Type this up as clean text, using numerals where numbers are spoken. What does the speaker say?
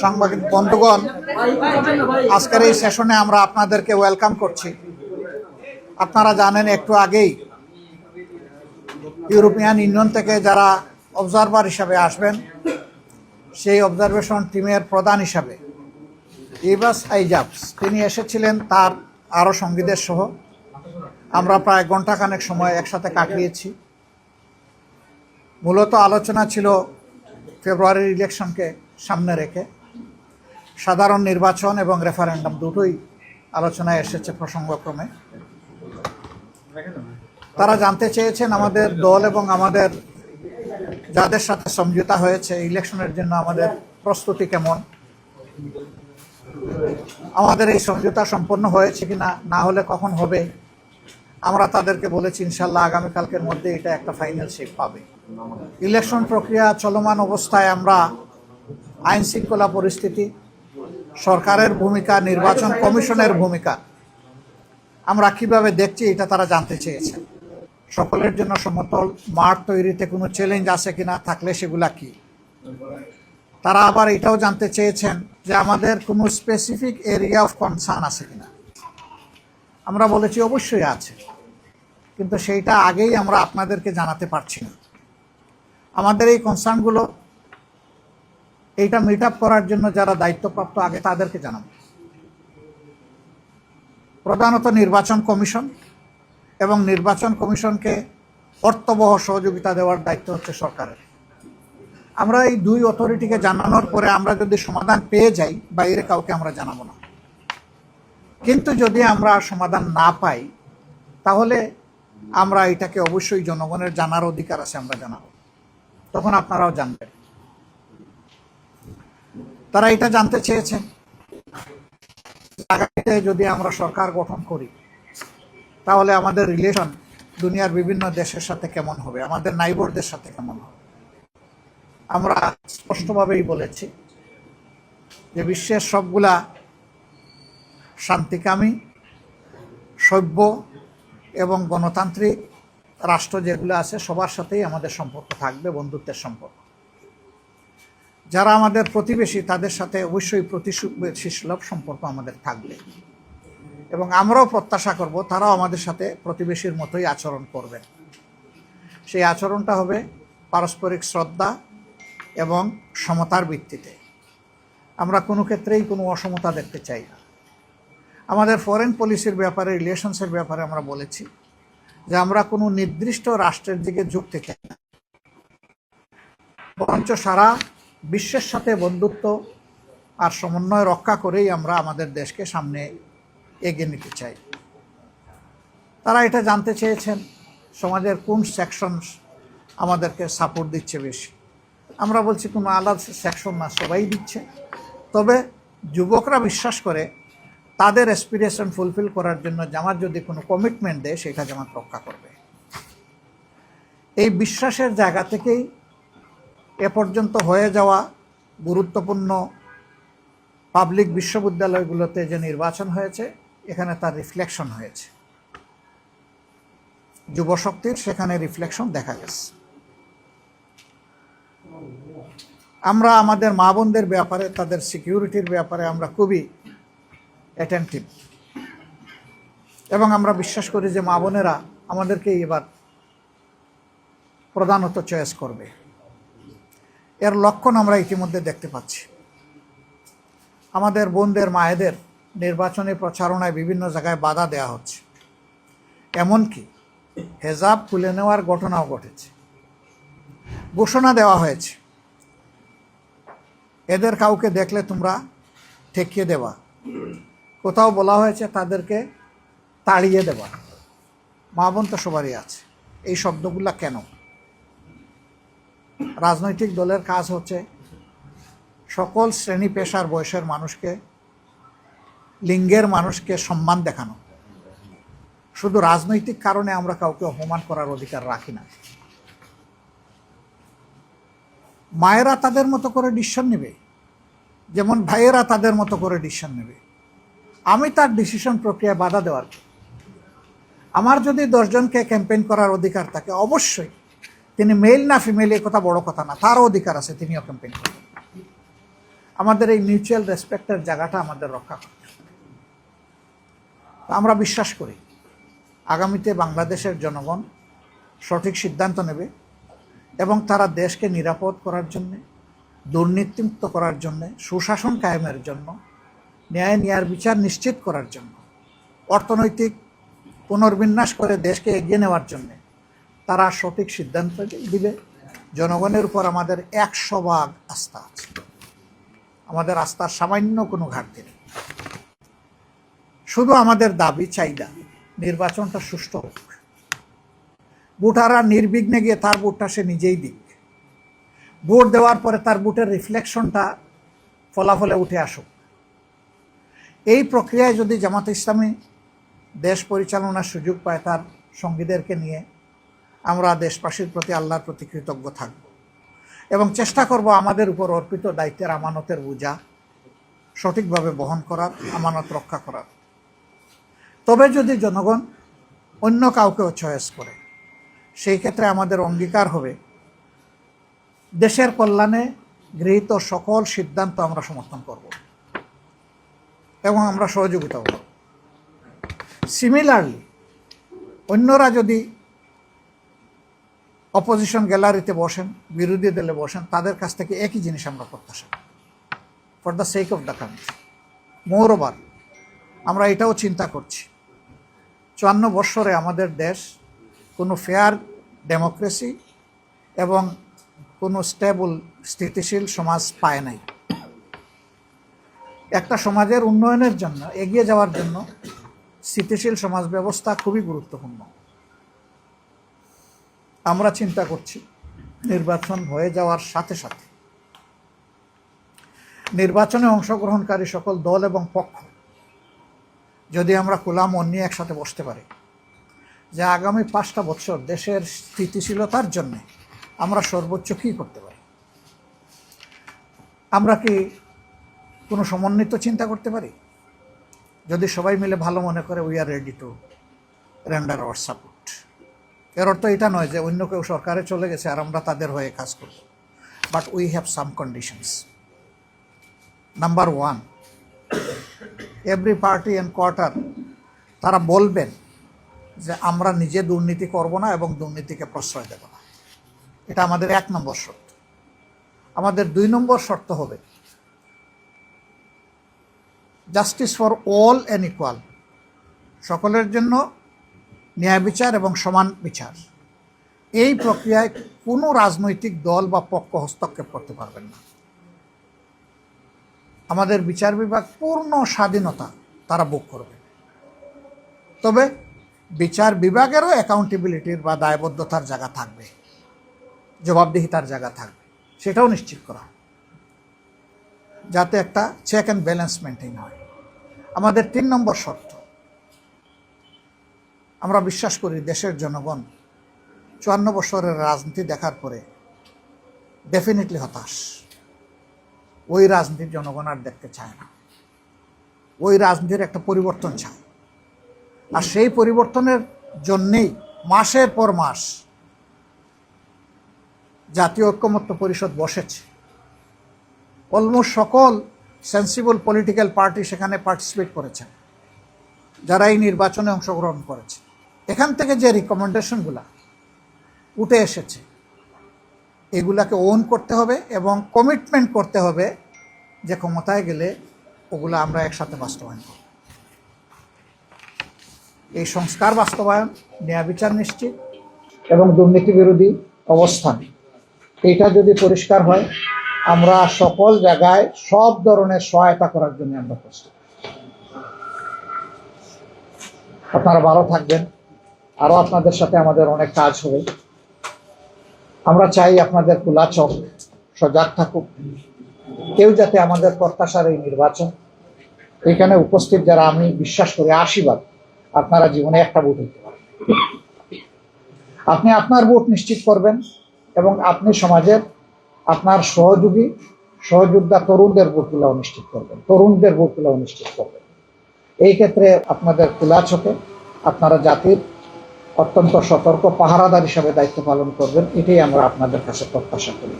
সাংবাদিক বন্ধুগণ, আজকের এই সেশনে আমরা আপনাদেরকে ওয়েলকাম করছি। আপনারা জানেন একটু আগেই ইউরোপিয়ান ইউনিয়ন থেকে যারা অবজারভার হিসাবে আসবেন, সেই অবজারভেশন টিমের প্রধান হিসাবে ইভাস আইজাবস তিনি এসেছিলেন তার আরও সঙ্গীদের সহ। আমরা প্রায় ঘণ্টাখানেক সময় একসাথে কাটিয়েছি। মূলত আলোচনা ছিল ফেব্রুয়ারির ইলেকশনকে সামনে রেখে সাধারণ নির্বাচন এবং রেফারেন্ডাম দুটোই আলোচনায় এসেছে প্রসঙ্গক্রমে। তারা জানতে চেয়েছেন আমাদের দল এবং আমাদের যাদের সাথে সমঝোতা হয়েছে ইলেকশনের জন্য আমাদের প্রস্তুতি কেমন, আমাদের এই সমঝোতা সম্পন্ন হয়েছে কিনা, না হলে কখন হবে। আমরা তাদেরকে বলেছি ইনশাল্লাহ আগামীকালকের মধ্যে এটা একটা ফাইনাল শেপ পাবে। ইলেকশন প্রক্রিয়া চলমান অবস্থায় আমরা আইন শৃঙ্খলা পরিস্থিতি, সরকারের ভূমিকা, নির্বাচন কমিশনের ভূমিকা আমরা কিভাবে দেখছি এটা তারা জানতে চেয়েছেন। সকলের জন্য সমতল মাঠ তৈরিতে কোনো চ্যালেঞ্জ আছে কিনা, থাকলে সেগুলা কি। তারা আবার এটাও জানতে চেয়েছেন যে আমাদের কোনো স্পেসিফিক এরিয়া অফ কনসার্ন আছে কিনা। আমরা বলেছি অবশ্যই আছে, কিন্তু সেইটা আগেই আমরা আপনাদেরকে জানাতে পারছি না। আমাদের এই কনসার্নগুলো এইটা মিট আপ করার জন্য যারা দায়িত্বপ্রাপ্ত আগে তাদেরকে জানাবো। প্রধানত নির্বাচন কমিশন, এবং নির্বাচন কমিশনকে অর্থবহ সহযোগিতা দেওয়ার দায়িত্ব হচ্ছে সরকারের। আমরা এই দুই অথরিটিকে জানানোর পরে আমরা যদি সমাধান পেয়ে যাই, বাইরে কাউকে আমরা জানাবো না। কিন্তু যদি আমরা সমাধান না পাই, তাহলে আমরা এটাকে অবশ্যই জনগণের জানার অধিকার আছে, আমরা জানাবো, তখন আপনারাও জানবেন। তারা এটা জানতে চেয়েছেন আগামীতে যদি আমরা সরকার গঠন করি তাহলে আমাদের রিলেশন দুনিয়ার বিভিন্ন দেশের সাথে কেমন হবে, আমাদের নাইবরদের সাথে কেমন হবে। আমরা স্পষ্টভাবেই বলেছি যে বিশ্বের সবগুলা শান্তিকামী, সভ্য এবং গণতান্ত্রিক রাষ্ট্র যেগুলো আছে সবার সাথেই আমাদের সম্পর্ক থাকবে, বন্ধুত্বের সম্পর্ক। যারা আমাদের প্রতিবেশী তাদের সাথে অবশ্যই প্রতিবেশী সুলভ সম্পর্ক আমাদের থাকবে, এবং আমরাও প্রত্যাশা করব তারাও আমাদের সাথে প্রতিবেশীর মতোই আচরণ করবেন। সেই আচরণটা হবে পারস্পরিক শ্রদ্ধা এবং সমতার ভিত্তিতে। আমরা কোনো ক্ষেত্রেই কোনো অসমতা দেখতে চাই না। আমাদের ফরেন পলিসির ব্যাপারে, রিলেশনসের ব্যাপারে আমরা বলেছি যে আমরা কোনো নির্দিষ্ট রাষ্ট্রের দিকে ঝুঁকতে চাই না, বরঞ্চ সারা বিশ্বের সাথে বন্ধুত্ব আর সমন্বয় রক্ষা করেই আমরা আমাদের দেশকে সামনে এগিয়ে নিতে চাই। তারা এটা জানতে চেয়েছেন সমাজের কোন সেকশন আমাদেরকে সাপোর্ট দিচ্ছে বেশি। আমরা বলছি কোনো আলাদা সেকশন না, সবাই দিচ্ছে। তবে যুবকরা বিশ্বাস করে তাদের অ্যাসপিরেশন ফুলফিল করার জন্য জামাত যদি কোনো কমিটমেন্ট দেয় সেটা জামাত রক্ষা করবে। এই বিশ্বাসের জায়গা থেকেই এ পর্যন্ত হয়ে যাওয়া গুরুত্বপূর্ণ পাবলিক বিশ্ববিদ্যালয়গুলোতে যে নির্বাচন হয়েছে এখানে তার রিফ্লেকশন হয়েছে। যুবশক্তির সেখানে রিফ্লেকশন দেখা গেছে। আমরা আমাদের মা বোনদের ব্যাপারে, তাদের সিকিউরিটির ব্যাপারে আমরা খুবই অ্যাটেন্টিভ, এবং আমরা বিশ্বাস করি যে মা বোনেরা আমাদেরকেই এবার প্রধানত চয়েস করবে। এর লক্ষণ আমরা ইতিমধ্যে দেখতে পাচ্ছি। আমাদের বোনদের, মায়েদের নির্বাচনী প্রচারণায় বিভিন্ন জায়গায় বাধা দেওয়া হচ্ছে, এমনকি হেজাব খুলে নেওয়ার ঘটনাও ঘটেছে। ঘোষণা দেওয়া হয়েছে এদের কাউকে দেখলে তোমরা ঠেকিয়ে দেবা, কোথাও বলা হয়েছে তাদেরকে তাড়িয়ে দেবা। মা বোন তো সবারই আছে। এই শব্দগুলা কেন? রাজনৈতিক দলের কাজ হচ্ছে সকল শ্রেণী পেশার বয়সের মানুষকে, লিঙ্গের মানুষকে সম্মান দেখানো। শুধু রাজনৈতিক কারণে আমরা কাউকে অপমান করার অধিকার রাখি না। মায়েরা তাদের মতো করে ডিসিশন নেবে, যেমন ভাইয়েরা তাদের মতো করে ডিসিশন নেবে। আমি তার ডিসিশন প্রক্রিয়ায় বাধা দেওয়ার, আমার যদি 10 জনকে ক্যাম্পেইন করার অধিকার থাকে, অবশ্যই তিনি মেল না ফিমেল এই কথা বড় কথা না, তারও অধিকার আছে, তিনিও ক্যাম্পেইন করবেন। আমাদের এই মিউচুয়াল রেসপেক্টের জায়গাটা আমাদের রক্ষা করতে হবে। আমরা বিশ্বাস করি আগামীতে বাংলাদেশের জনগণ সঠিক সিদ্ধান্ত নেবে এবং তারা দেশকে নিরাপদ করার জন্যে, দুর্নীতিমুক্ত করার জন্যে, সুশাসন কায়েমের জন্য, ন্যায় ন্যায়ের বিচার নিশ্চিত করার জন্য, অর্থনৈতিক পুনর্বিন্যাস করে দেশকে এগিয়ে নেওয়ার জন্যে তারা সঠিক সিদ্ধান্ত দিবে। জনগণের উপর আমাদের 100% আস্থা আছে। আমাদের আস্থার সামান্য কোনো ঘাটতি নেই। শুধু আমাদের দাবি চাহিদা নির্বাচনটা সুষ্ঠু হোক, ভোটাররা নির্বিঘ্নে গিয়ে তার ভোটটা সে নিজেই দিক, ভোট দেওয়ার পরে তার ভোটের রিফ্লেকশনটা ফলাফলে উঠে আসুক। এই প্রক্রিয়ায় যদি জামাতে ইসলামী দেশ পরিচালনার সুযোগ পায় তার সঙ্গীদেরকে নিয়ে, আমরা দেশবাসীর প্রতি আল্লাহর প্রতি কৃতজ্ঞ থাকব এবং চেষ্টা করব আমাদের উপর অর্পিত দায়িত্বের আমানতের বোঝা সঠিকভাবে বহন করার, আমানত রক্ষা করার। তবে যদি জনগণ অন্য কাউকেও চয়েস করে, সেই ক্ষেত্রে আমাদের অঙ্গীকার হবে দেশের কল্যাণে গৃহীত সকল সিদ্ধান্ত আমরা সমর্থন করব এবং আমরা সহযোগিতা করব। সিমিলারলি অন্যরা যদি অপোজিশন গ্যালারিতে বসেন, বিরোধী দলে বসেন, তাদের কাছ থেকে একই জিনিস আমরা প্রত্যাশা করি for the sake of the country. More over আমরা এটাও চিন্তা করছি 54 বৎসরে আমাদের দেশ কোনো ফেয়ার ডেমোক্রেসি এবং কোনো স্টেবল স্থিতিশীল সমাজ পায় নাই। একটা সমাজের উন্নয়নের জন্য, এগিয়ে যাওয়ার জন্য স্থিতিশীল সমাজ ব্যবস্থা খুবই গুরুত্বপূর্ণ। আমরা চিন্তা করছি নির্বাচন হয়ে যাওয়ার সাথে সাথে নির্বাচনে অংশগ্রহণকারী সকল দল এবং পক্ষ যদি আমরা খোলা মন নিয়ে একসাথে বসতে পারি যে আগামী 5টা বছর দেশের স্থিতিশীলতার জন্য আমরা সর্বোচ্চ কী করতে পারি, আমরা কি কোনো সমন্বিত চিন্তা করতে পারি? যদি সবাই মিলে ভালো মনে করে we are ready to render hour support. এর অর্থ এটা নয় যে অন্য কেউ সরকারে চলে গেছে আর আমরা তাদের হয়ে কাজ করব, but we have some conditions. Number 1, every party and quarter তারা বলবেন যে আমরা নিজে দুর্নীতি করব না এবং দুর্নীতিকে প্রশ্রয় দেব না। এটা আমাদের 1 নম্বর শর্ত। আমাদের 2 নম্বর শর্ত হবে justice for all and equal, সকলের জন্য ন্যায় বিচার এবং সমান বিচার। এই প্রক্রিয়ায় কোনো রাজনৈতিক দল বা পক্ষ হস্তক্ষেপ করতে পারবেন না। আমাদের বিচার বিভাগ পূর্ণ স্বাধীনতা তারা ভোগ করবে, তবে বিচার বিভাগেরও অ্যাকাউন্টেবিলিটির বা দায়বদ্ধতার জায়গা থাকবে, জবাবদিহিতার জায়গা থাকবে, সেটাও নিশ্চিত করা যাতে একটা চেক অ্যান্ড ব্যালেন্স মেনটেন হয়। আমাদের 3 নম্বর শর্ত, আমরা বিশ্বাস করি দেশের জনগণ 54 বছরের রাজনীতি দেখার পরে ডেফিনেটলি হতাশ। ওই রাজনীতির জনগণ আর দেখতে চায় না। ওই রাজনীতির একটা পরিবর্তন চায়, আর সেই পরিবর্তনের জন্যেই মাসের পর মাস জাতীয় ঐক্যমত্য পরিষদ বসেছে। অলমোস্ট সকল সেন্সিবল পলিটিক্যাল পার্টি সেখানে পার্টিসিপেট করেছেন, যারা এই নির্বাচনে অংশগ্রহণ করেছে। এখান থেকে যে রিকমেন্ডেশনগুলো উঠে এসেছে এগুলাকে ওন করতে হবে এবং কমিটমেন্ট করতে হবে যে ক্ষমতায় গেলে ওগুলো আমরা একসাথে বাস্তবায়ন করব। এই সংস্কার বাস্তবায়ন, ন্যায় বিচার নিশ্চিত এবং দুর্নীতি বিরোধী অবস্থান, এটা যদি পরিষ্কার হয় আমরা সকল জায়গায় সব ধরনের সহায়তা করার জন্য আমরা প্রস্তুত। আপনারা ভালো থাকবেন, আরও আপনাদের সাথে আমাদের অনেক কাজ হবে। আমরা চাই আপনাদের খোলা চোখ সজাগ থাকুক, কেউ যাতে আমাদের প্রত্যাশার এই নির্বাচন, এখানে উপস্থিত যারা আমি বিশ্বাস করি 80% আপনারা জীবনে একটা ভোট দিতে পারেন। আপনি আপনার ভোট নিশ্চিত করবেন এবং আপনি সমাজের আপনার সহযোদ্ধা তরুণদের ভোটগুলো নিশ্চিত করবেন, তরুণদের ভোটগুলো নিশ্চিত করবেন। এই ক্ষেত্রে আপনাদের খোলা চোখে আপনারা জাতির অত্যন্ত সতর্ক পাহারাদার হিসাবে দায়িত্ব পালন করবেন, এটাই আমরা আপনাদের কাছে প্রত্যাশা করি।